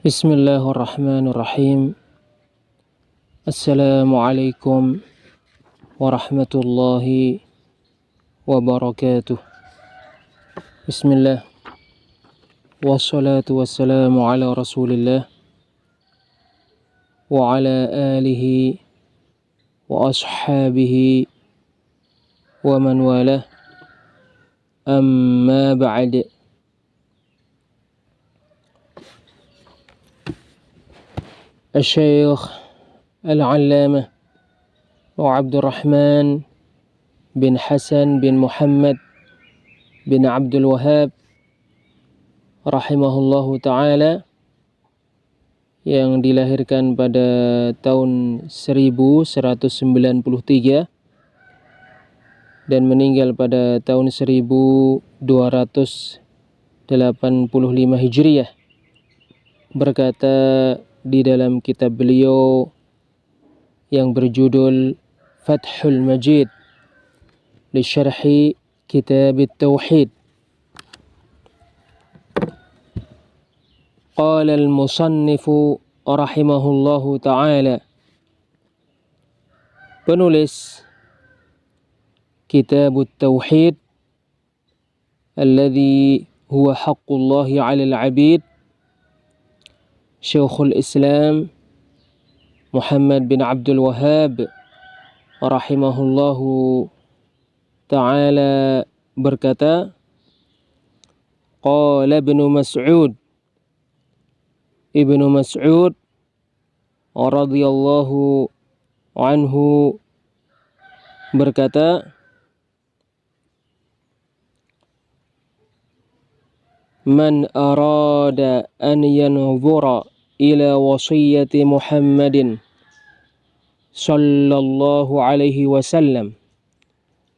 Bismillahirrahmanirrahim. Assalamualaikum warahmatullahi wabarakatuh. Bismillah. Wassalatu wassalamu ala rasulillah wa ala alihi wa ashabihi wa man walah. Amma ba'd. الشيخ العلامة عبد الرحمن بن حسن بن محمد بن عبد الوهاب rahimahullahu ta'ala, yang dilahirkan pada tahun 1193 dan meninggal pada tahun 1285 Hijriah, berkata di dalam kitab beliau yang berjudul Fathul Majid li Syarhi Kitab At-Tauhid. Qala al-musannifu rahimahullahu ta'ala, penulis Kitab At-Tauhid alladhi huwa haqqullahi 'alal 'abid, Syekhul Islam Muhammad bin Abdul Wahhab rahimahullahu ta'ala berkata, Qala Ibnu Mas'ud radhiyallahu anhu berkata, Man arada an yanzura ila wasiyyati Muhammadin sallallahu alaihi wasallam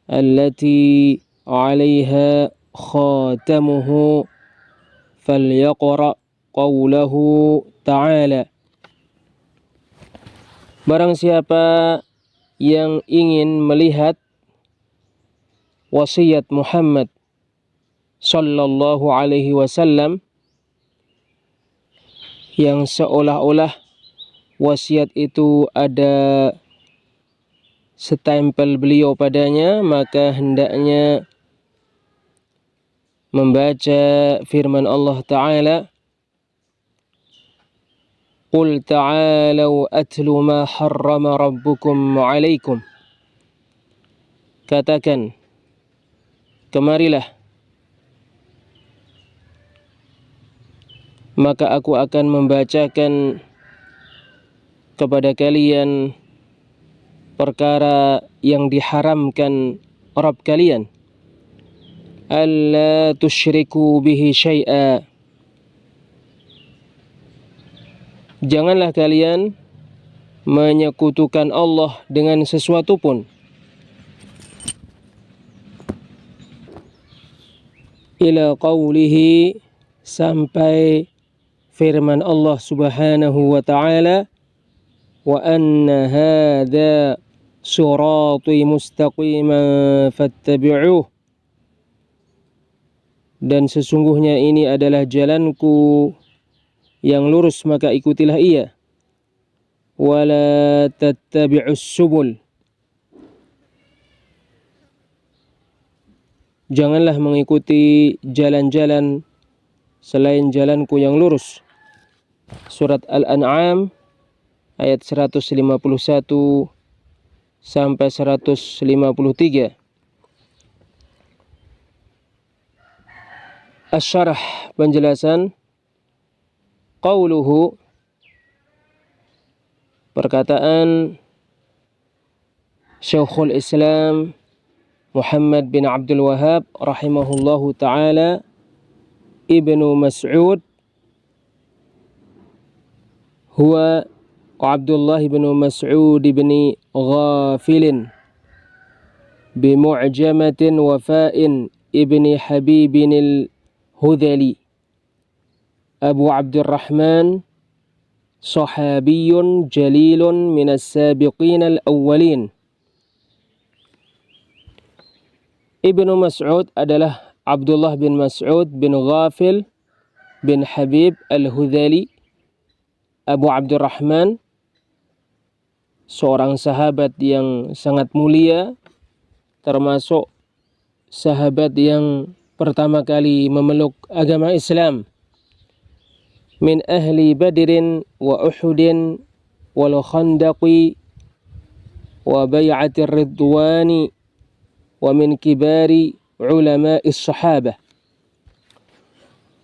allati 'alaiha khatamuhu falyaqra qawlahu ta'ala. Barang siapa yang ingin melihat wasiat Muhammad sallallahu alaihi wasallam, yang seolah-olah wasiat itu ada setempel beliau padanya, maka hendaknya membaca firman Allah Ta'ala, Qul ta'alau atlu ma harrama rabbukum alaikum. Katakan, kemarilah, maka aku akan membacakan kepada kalian perkara yang diharamkan Rabb kalian. Alla tusyriku bihi syai'a. Janganlah kalian menyekutukan Allah dengan sesuatu pun. Ila qawlihi, sampai firman Allah Subhanahu wa ta'ala, wa anna hadha sirati mustaqiman fattabi'uh, dan sesungguhnya ini adalah jalanku yang lurus, maka ikutilah ia. Wala tattabi'us subul, janganlah mengikuti jalan-jalan selain jalanku yang lurus. Surat Al-An'am ayat 151 sampai 153. Asy-syarah, penjelasan. Qauluhu, perkataan Syekhul Islam Muhammad bin Abdul Wahhab rahimahullahu ta'ala, Ibnu Mas'ud huwa Abdullah bin Mas'ud bin Ghafil bimu'jamatin wafa'in ibni Habibin al-Hudhali Abu Abdurrahman, sahabiyun jalilun minas sabiqin al-awwalin. Ibnu Mas'ud adalah Abdullah bin Mas'ud bin Ghafil bin Habib al-Hudhali Abu Abdurrahman, seorang sahabat yang sangat mulia, termasuk sahabat yang pertama kali memeluk agama Islam. Min ahli Badrin wa Uhudin wal Khandaqi wa Bai'atir Ridwani wa min kibari ulama'is sahabah.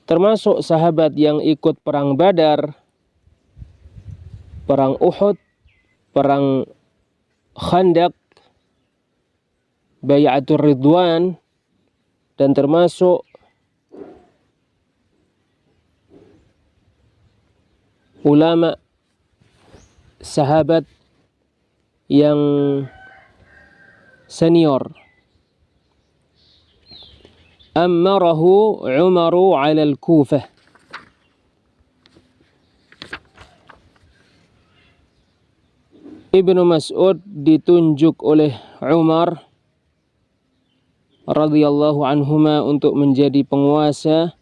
Termasuk sahabat yang ikut perang Badar, perang Uhud, perang Khandaq, Bai'atur Ridwan, dan termasuk ulama sahabat yang senior. Ammarahu Umaru 'ala al-Kufah. Ibnu Mas'ud ditunjuk oleh Umar radhiyallahu anhuma untuk menjadi penguasa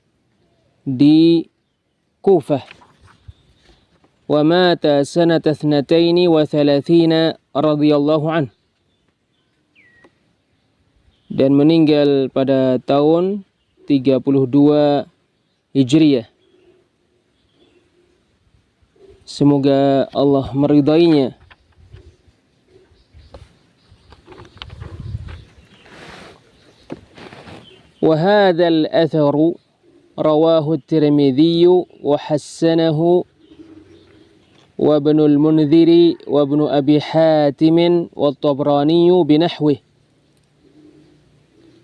di Kufah. Wa mata sanata 32 radhiyallahu anhu. Dan meninggal pada tahun 32 Hijriah. Semoga Allah meridainya. Wa hadzal atharu rawahu at-Tirmidzi wa hassanahu wa Ibnul Mundziri wa Ibnu Abi Hatim wa Tabrani binahwihi.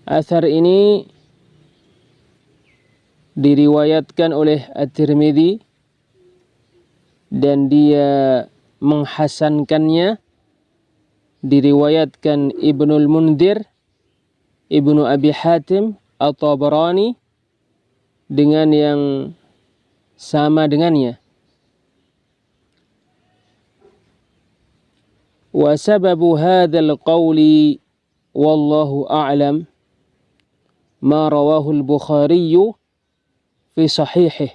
Athar ini diriwayatkan oleh At-Tirmidzi dan dia menghasankannya, diriwayatkan Ibnul Mundzir, Ibnu Abi Hatim, At-Tabrani dengan yang sama dengannya. Wa sababu hadzal qawli wallahu a'lam ma rawahu al-Bukhari fi sahihih.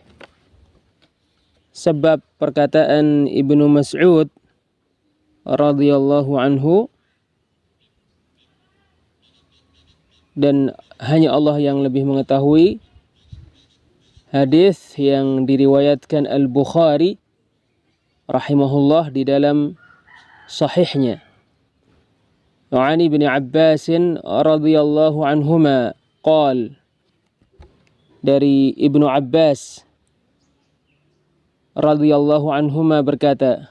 Sebab perkataan Ibnu Mas'ud radhiyallahu anhu, dan hanya Allah yang lebih mengetahui, hadis yang diriwayatkan Al-Bukhari rahimahullah di dalam sahihnya. Wa Ibnu Abbas radhiyallahu anhuma qal, dari Ibnu Abbas radhiyallahu anhuma berkata,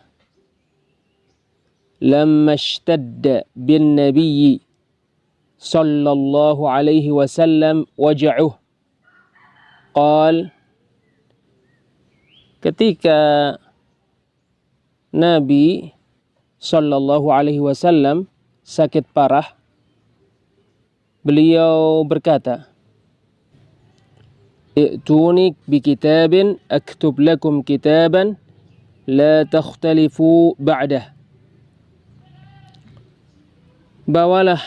lamma ishtadda bin nabiyyi sallallahu alaihi wasallam waja'uh qal, ketika Nabi sallallahu alaihi wasallam sakit parah, beliau berkata, "I'tuni bi kitabin aktub lakum kitaban la takhtalifu ba'dah." Bawalah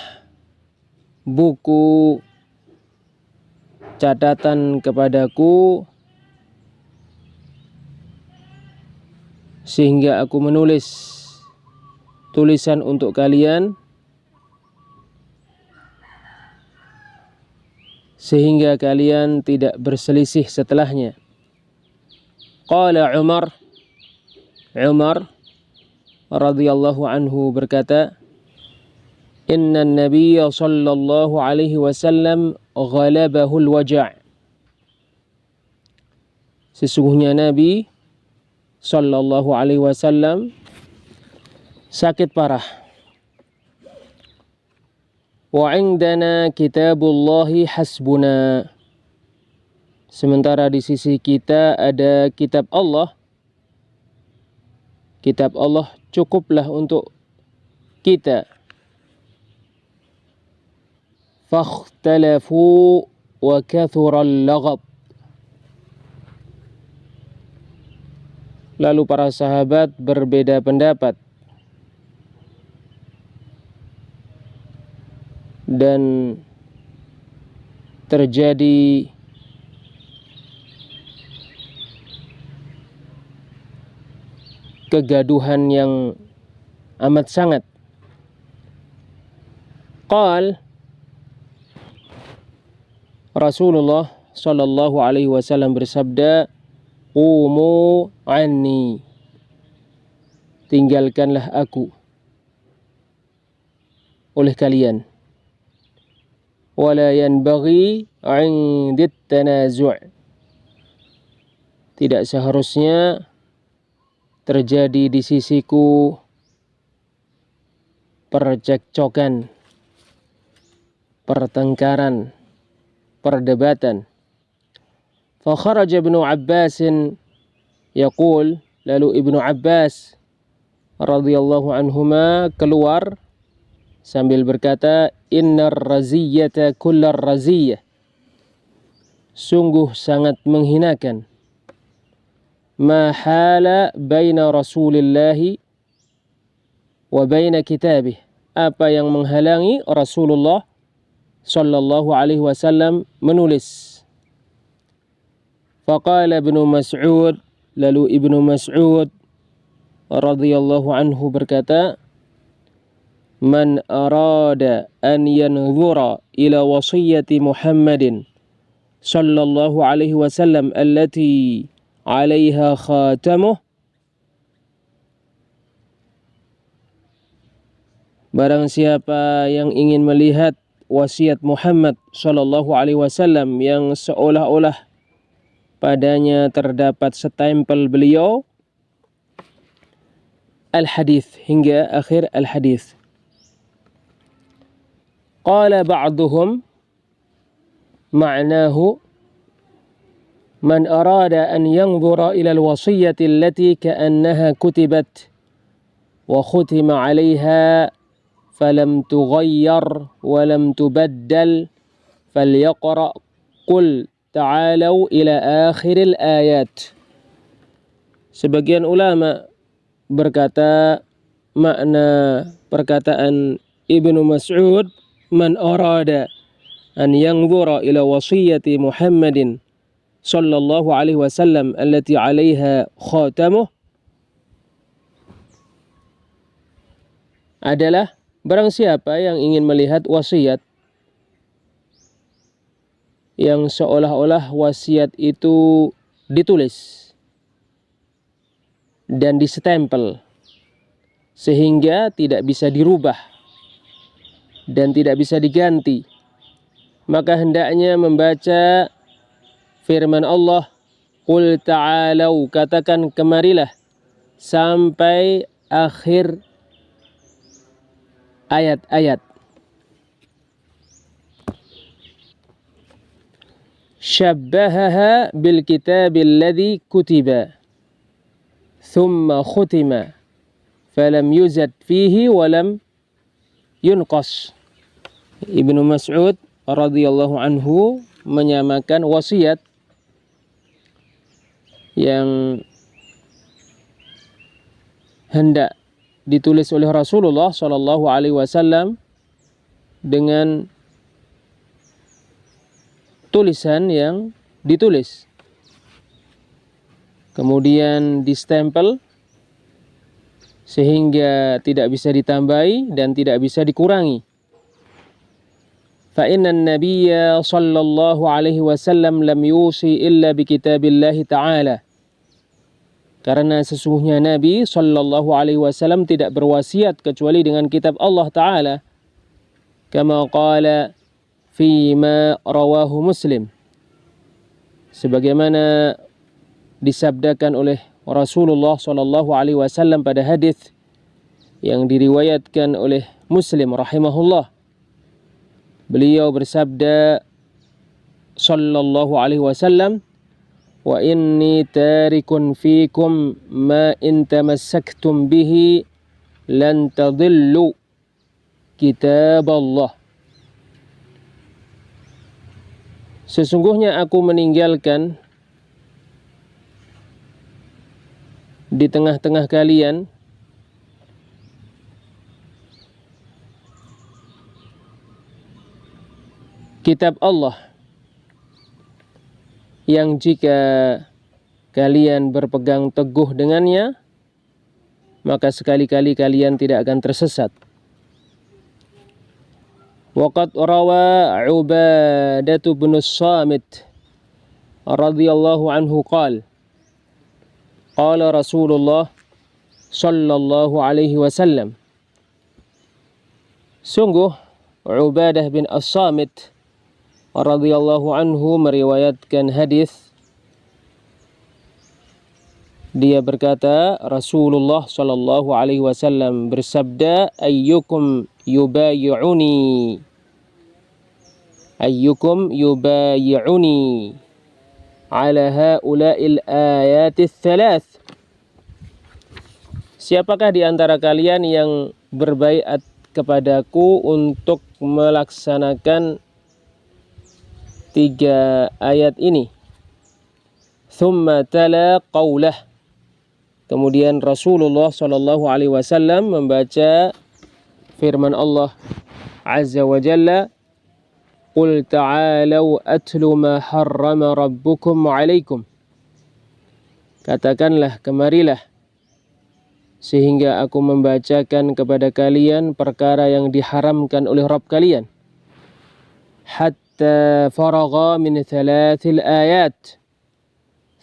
buku catatan kepadaku sehingga aku menulis tulisan untuk kalian sehingga kalian tidak berselisih setelahnya. Qala Umar radhiyallahu anhu berkata, inna an-nabiyya sallallahu alaihi wasallam ghalabahu al-waja'. Sesungguhnya Nabi sallallahu alaihi wasallam sakit parah. Wa indana kitabullahi hasbuna. Sementara di sisi kita ada kitab Allah. Kitab Allah cukuplah untuk kita. Fakhtalafu wa kathural laghab. Lalu para sahabat berbeda pendapat dan terjadi kegaduhan yang amat sangat. Qal Rasulullah sallallahu alaihi wasallam bersabda, "Qumu anni." Tinggalkanlah aku oleh kalian. Wala yanbaghi 'indat tanazu'. Tidak seharusnya terjadi di sisiku percekcokan, pertengkaran, perdebatan. Fa kharaja Ibnu Abbas yaqul, lalu Ibnu Abbas radhiyallahu anhuma keluar sambil berkata, innar raziyata kullar raziyah. Sungguh sangat menghinakan. Ma hala baina Rasulillahi wa baina kitabih. Apa yang menghalangi Rasulullah sallallahu alaihi wasallam menulis. Faqala Ibnu Mas'ud, lalu Ibnu Mas'ud radhiyallahu anhu berkata, man arada an yanzura ila wasiyyati Muhammadin sallallahu alaihi wasallam allati 'alaiha khatamuh, barang siapa yang ingin melihat wasiat Muhammad sallallahu alaihi wasallam yang seolah-olah padanya terdapat stempel beliau, al-hadis, hingga akhir al-hadis. Qala ba'duhum ma'nahu man arada an yanzura ila al-wasiyyati allati ka'annaha kutibat wa khutima 'alayha falam tughayyar wa lam tubaddal falyaqra qul ta'alau ila akhiril ayat. Sebagian ulama berkata makna perkataan Ibnu Mas'ud, man arada an yanzura ila wasiyyati Muhammadin sallallahu alaihi wasallam allati 'alaiha khatamuh, adalah barang siapa yang ingin melihat wasiat yang seolah-olah wasiat itu ditulis dan distempel sehingga tidak bisa dirubah dan tidak bisa diganti, maka hendaknya membaca firman Allah, qul ta'alau, katakan kemarilah, sampai akhir ayat-ayat. Syabbahaha bil kitabil ladzi kutiba thumma khutima falam yuzad fihi walam yunqas. Ibnu Mas'ud radhiyallahu anhu menyamakan wasiat yang hendak ditulis oleh Rasulullah sallallahu alaihi wasallam dengan tulisan yang ditulis kemudian distempel sehingga tidak bisa ditambahi dan tidak bisa dikurangi. Fa inna an-nabiyya sallallahu alaihi wasallam lam yusi illa bi kitabillahi ta'ala. Karena sesungguhnya Nabi sallallahu alaihi wasallam tidak berwasiat kecuali dengan kitab Allah Ta'ala. Kama qala fi ma rawahu Muslim. Sebagaimana disabdakan oleh Rasulullah sallallahu alaihi wasallam pada hadis yang diriwayatkan oleh Muslim rahimahullah. Beliau bersabda sallallahu alaihi wasallam, wa inni tarikun fikum ma in tamassaktum bihi lan tadillu kitab Allah. Sesungguhnya aku meninggalkan di tengah-tengah kalian kitab Allah yang jika kalian berpegang teguh dengannya, maka sekali-kali kalian tidak akan tersesat. Waqad rawa Ubadah bin Samit radhiyallahu anhu qala qala Rasulullah sallallahu alaihi wasallam. Sungguh Ubadah bin As-Samit radhiyallahu anhu meriwayatkan hadis. Dia berkata, Rasulullah sallallahu alaihi wasallam bersabda, ayyukum yubayyi'uni ala haula'il ayatis thalath. Siapakah di antara kalian yang berbaiat kepadaku untuk melaksanakan 3 ayat ini? Thumma tala qawlah. Kemudian Rasulullah sallallahu alaihi wasallam membaca firman Allah Azza wa Jalla, Qul ta'alau atlu ma harrama rabbukum alaikum. Katakanlah, kemarilah, sehingga aku membacakan kepada kalian perkara yang diharamkan oleh Rabb kalian. Hatta faragha min 3 ayat.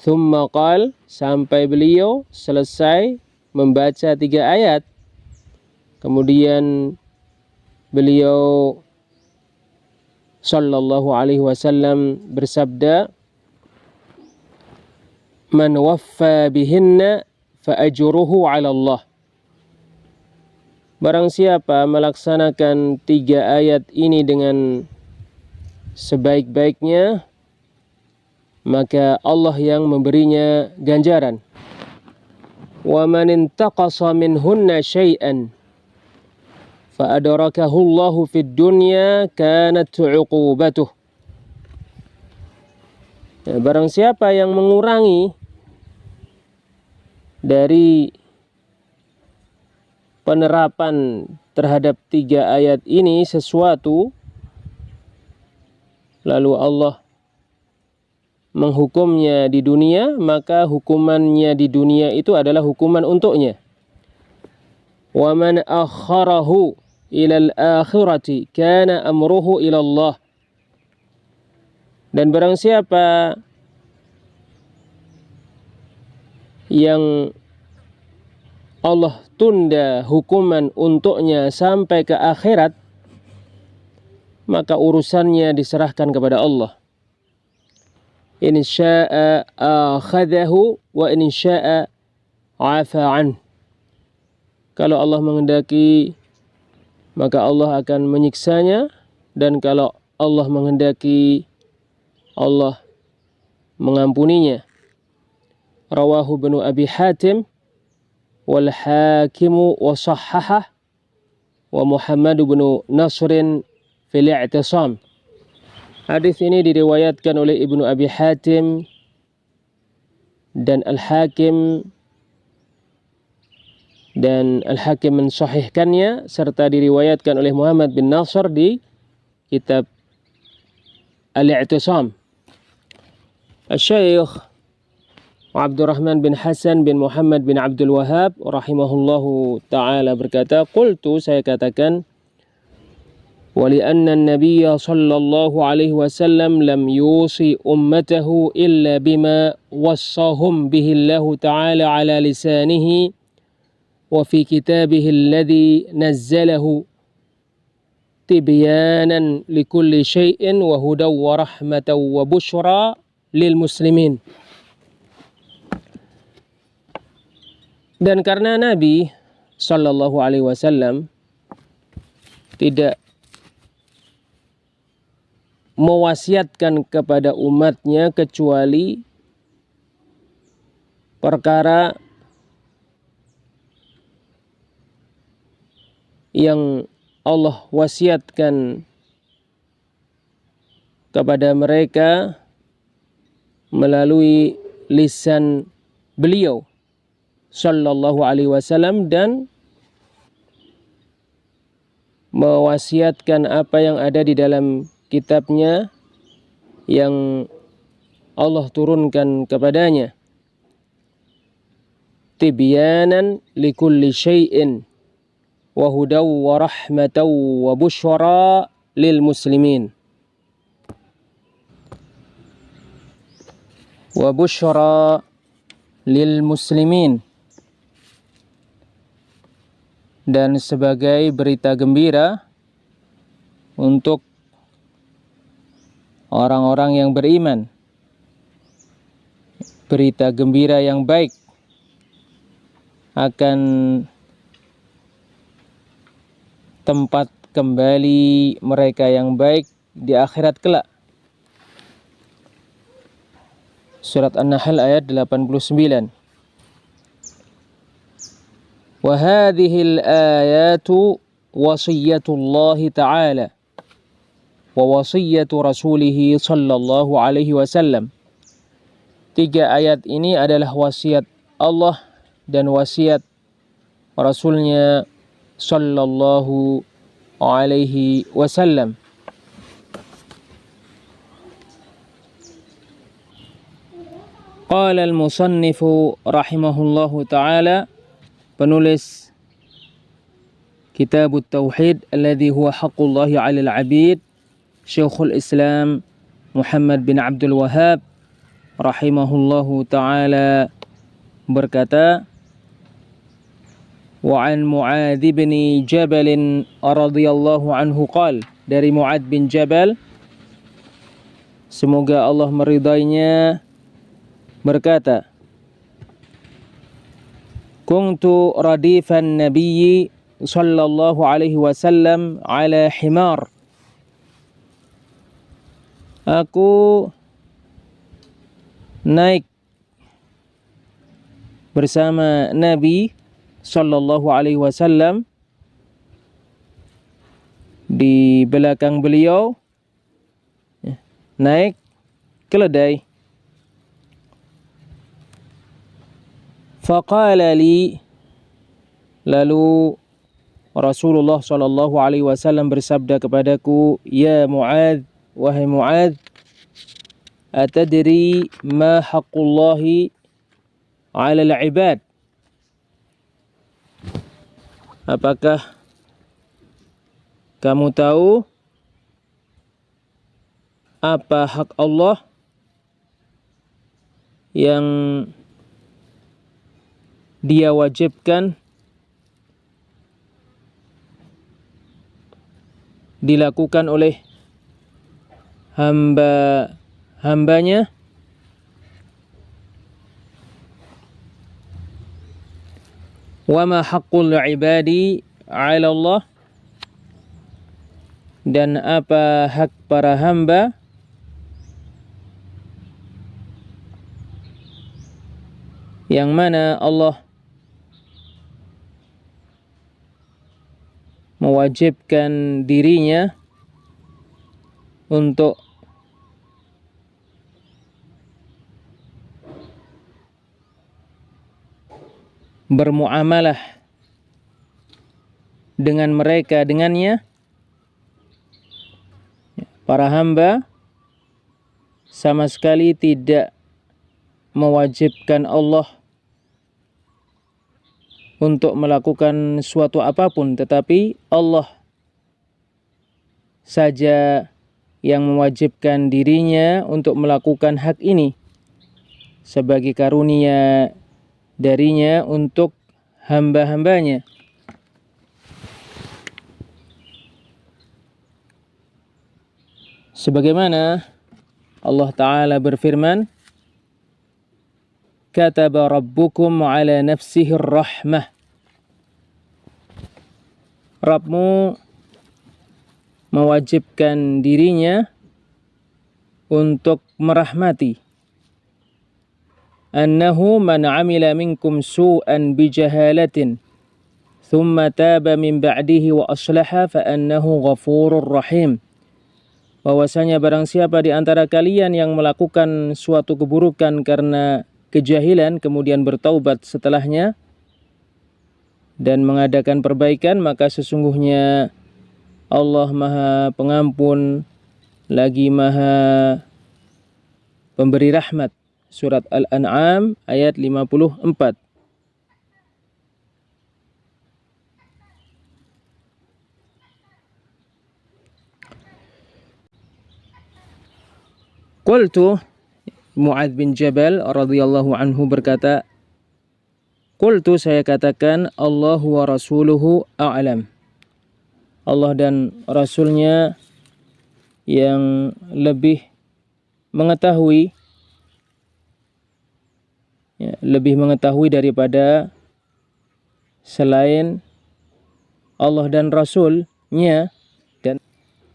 Thumma qal, sampai beliau selesai membaca 3 ayat. Kemudian beliau sallallahu alaihi wasallam bersabda, Man waffa bihinna fa ajruhu 'ala Allah. Barang siapa melaksanakan 3 ayat ini dengan sebaik-baiknya, maka Allah yang memberinya ganjaran. Wa man intaqasa minhunna syai'an fa adrakahu Allahu fid dunya kanat 'uqubatuh. Barang siapa yang mengurangi dari penerapan terhadap 3 ayat ini sesuatu, lalu Allah menghukumnya di dunia, maka hukumannya di dunia itu adalah hukuman untuknya. Wa man akharahu ila al-akhirati kana amruhu ila Allah. Dan barang siapa yang Allah tunda hukuman untuknya sampai ke akhirat, maka urusannya diserahkan kepada Allah. In syaa akhadahu wa in syaa afa an. Kalau Allah menghendaki, maka Allah akan menyiksanya, dan kalau Allah menghendaki, Allah mengampuninya. Rawahu Ibnu Abi Hatim wal Hakimu wa sahhahah wa Muhammad bin Nasrin fil i'tisam. Hadis ini diriwayatkan oleh Ibnu Abi Hatim dan Al-Hakim, dan Al-Hakim mensahihkannya, serta diriwayatkan oleh Muhammad bin Nasr di kitab Al-I'tisam. Al-Syaikh Abdurrahman bin Hasan bin Muhammad bin Abdul Wahhab rahimahullahu ta'ala berkata, Qultu, saya katakan, ولأن النبي صلى الله عليه وسلم لم يوصي أمته إلا بما وصاهم به الله تعالى على لسانه وفي كتابه الذي نزله تبيانا لكل شيء وهدى ورحمة وبشرى للمسلمين. Dan karena Nabi sallallahu alaihi wasallam tidak mewasiatkan kepada umatnya kecuali perkara yang Allah wasiatkan kepada mereka melalui lisan beliau sallallahu alaihi wasallam, dan mewasiatkan apa yang ada di dalam kitabnya yang Allah turunkan kepadanya. tibyanan likulli syai'in wa hudaw wa rahmataw wa busyra lil muslimin. Wa busyra lil muslimin, dan sebagai berita gembira untuk orang-orang yang beriman, berita gembira yang baik akan tempat kembali mereka yang baik di akhirat kelak. Surat An-Nahl ayat 89. Wa hadhil ayatu wasiyatullahi ta'ala wa wasiyatu rasulih sallallahu alaihi wasallam. 3 ayat ini adalah wasiat Allah dan wasiat Rasulnya sallallahu alaihi wasallam. Qala al-musannifu rahimahullahu ta'ala, penulis Kitab Tauhid alladhi huwa haqqullahi 'alal 'abid, Syekhul Islam Muhammad bin Abdul Wahhab rahimahullahu ta'ala berkata, wa an Mu'adz bin Jabal radhiyallahu anhu qala, dari Mu'adz bin Jabal, semoga Allah meridainya, berkata, kuntu radifan nabiyyi sallallahu alaihi wasallam ala himar. Aku naik bersama Nabi sallallahu alaihi wasallam, di belakang beliau naik keledai. Faqala li, lalu Rasulullah sallallahu alaihi wasallam bersabda kepadaku, ya Mu'adz, wahai Mu'adz, atadri ma haqqullahi 'alal 'ibad? Apakah kamu tahu apa hak Allah yang Dia wajibkan dilakukan oleh hambanya? Wa ma haqqul ibadi 'ala Allah, dan apa hak para hamba yang mana Allah mewajibkan dirinya untuk bermuamalah dengan mereka dengannya. Para hamba sama sekali tidak mewajibkan Allah untuk melakukan suatu apapun, tetapi Allah saja yang mewajibkan dirinya untuk melakukan hak ini sebagai karunia darinya untuk hamba-hambanya. Sebagaimana Allah Ta'ala berfirman, kataba rabbukum ala nafsihi rahmah. Rabbmu mewajibkan dirinya untuk merahmati. Annahu man amila minkum su'an bijahalatin thumma taba min ba'dihi wa aslaha fa annahu ghafurur rahim. Bahwasanya barang siapa di antara kalian yang melakukan suatu keburukan karena kejahilan kemudian bertaubat setelahnya dan mengadakan perbaikan, maka sesungguhnya Allah Maha Pengampun lagi Maha Pemberi rahmat. Surat Al-An'am ayat 54. Qultu, Mu'adz bin Jabal radhiyallahu anhu berkata, Qultu, saya katakan, Allahu wa rasuluhu a'lam. Allah dan Rasulnya yang lebih mengetahui, lebih mengetahui daripada selain Allah dan Rasulnya,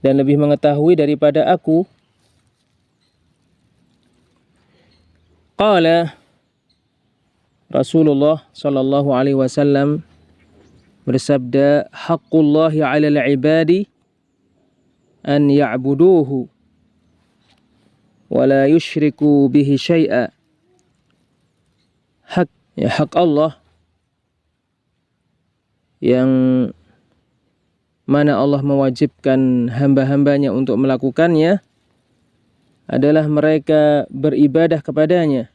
dan lebih mengetahui daripada aku. Qala, Rasulullah sallallahu alaihi wasallam bersabda, haqqullahi 'alal 'ibadi an ya'buduhu wa la yusyriku bihi syai'a. Hak Allah yang mana Allah mewajibkan hamba-hambanya untuk melakukannya adalah mereka beribadah kepadanya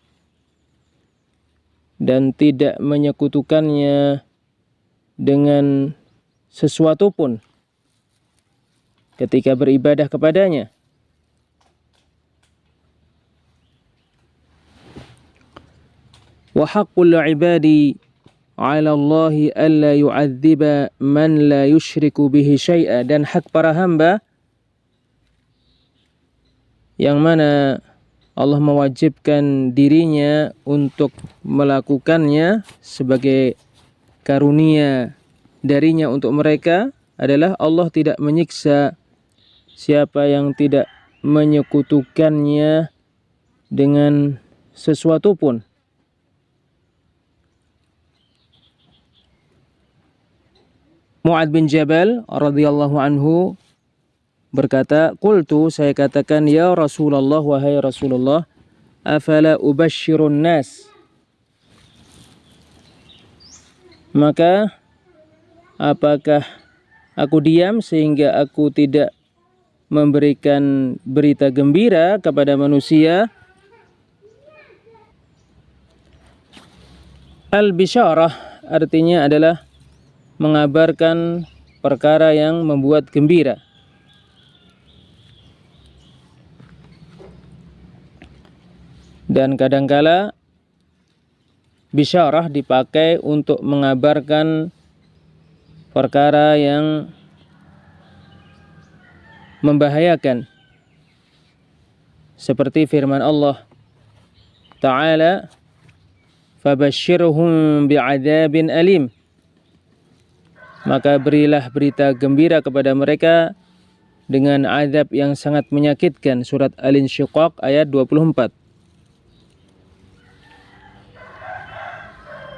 dan tidak menyekutukannya dengan sesuatu pun ketika beribadah kepadanya. Wa haqqul ibadi 'ala Allahi alla yu'adziba man la yusyriku bihi syai'a, dan hak para hamba yang mana Allah mewajibkan dirinya untuk melakukannya sebagai karunia darinya untuk mereka adalah Allah tidak menyiksa siapa yang tidak menyekutukannya dengan sesuatu pun. Mu'adz bin Jabal radhiyallahu anhu berkata, Qultu, saya katakan, ya Rasulullah, wahai Rasulullah, afala ubashshirun nas, maka apakah aku diam sehingga aku tidak memberikan berita gembira kepada manusia? Al-bisyarah artinya adalah mengabarkan perkara yang membuat gembira. Dan kadangkala bisyarah dipakai untuk mengabarkan perkara yang membahayakan, seperti firman Allah Ta'ala, fabashshirhum bi'adzabin alim, maka berilah berita gembira kepada mereka dengan azab yang sangat menyakitkan. Surat Al-Insyiqaq ayat 24.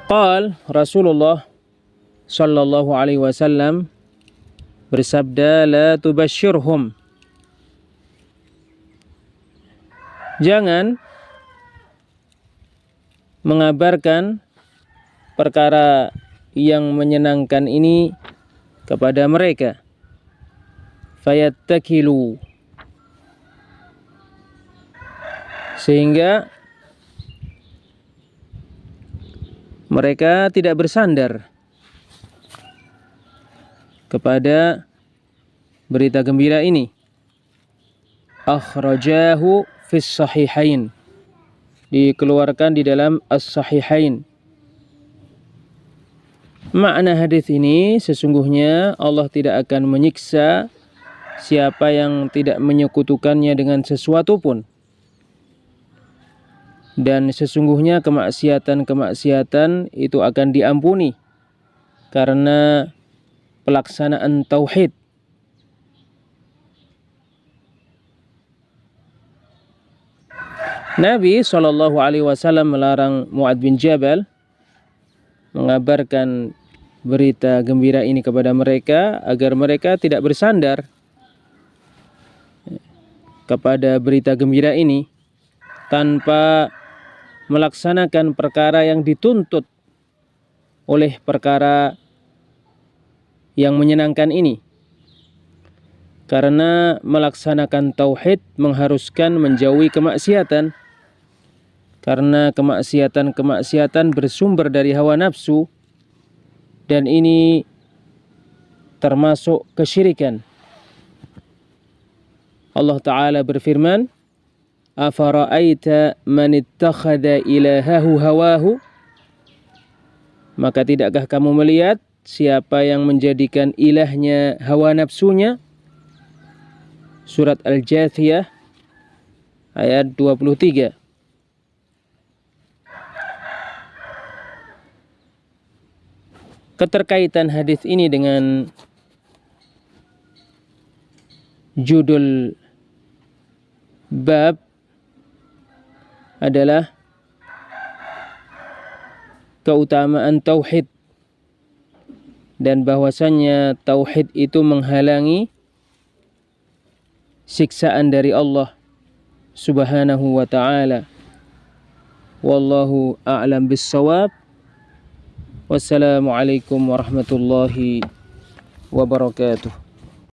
Qal, Rasulullah sallallahu alaihi wasallam bersabda, la tubashshirhum, jangan mengabarkan perkara yang menyenangkan ini kepada mereka. Fayattakilu, sehingga mereka tidak bersandar kepada berita gembira ini. Akhrajahu fis sahihain, dikeluarkan di dalam as-sahihain. Makna hadis ini, sesungguhnya Allah tidak akan menyiksa siapa yang tidak menyekutukannya dengan sesuatu pun. Dan sesungguhnya kemaksiatan-kemaksiatan itu akan diampuni karena pelaksanaan tauhid. Nabi SAW melarang Mu'adz bin Jabal mengabarkan berita gembira ini kepada mereka agar mereka tidak bersandar kepada berita gembira ini tanpa melaksanakan perkara yang dituntut oleh perkara yang menyenangkan ini. Karena melaksanakan tauhid mengharuskan menjauhi kemaksiatan. Karena kemaksiatan-kemaksiatan bersumber dari hawa nafsu, dan ini termasuk kesyirikan. Allah Ta'ala berfirman, afara'aita man ittakhadha ilahahu hawahu, maka tidakkah kamu melihat siapa yang menjadikan ilahnya hawa nafsunya? Surat Al-Jathiyah ayat 23. Keterkaitan hadis ini dengan judul bab adalah keutamaan tauhid, dan bahwasannya tauhid itu menghalangi siksaan dari Allah Subhanahu wa ta'ala. Wallahu a'lam bis-shawab. Wassalamualaikum warahmatullahi wabarakatuh.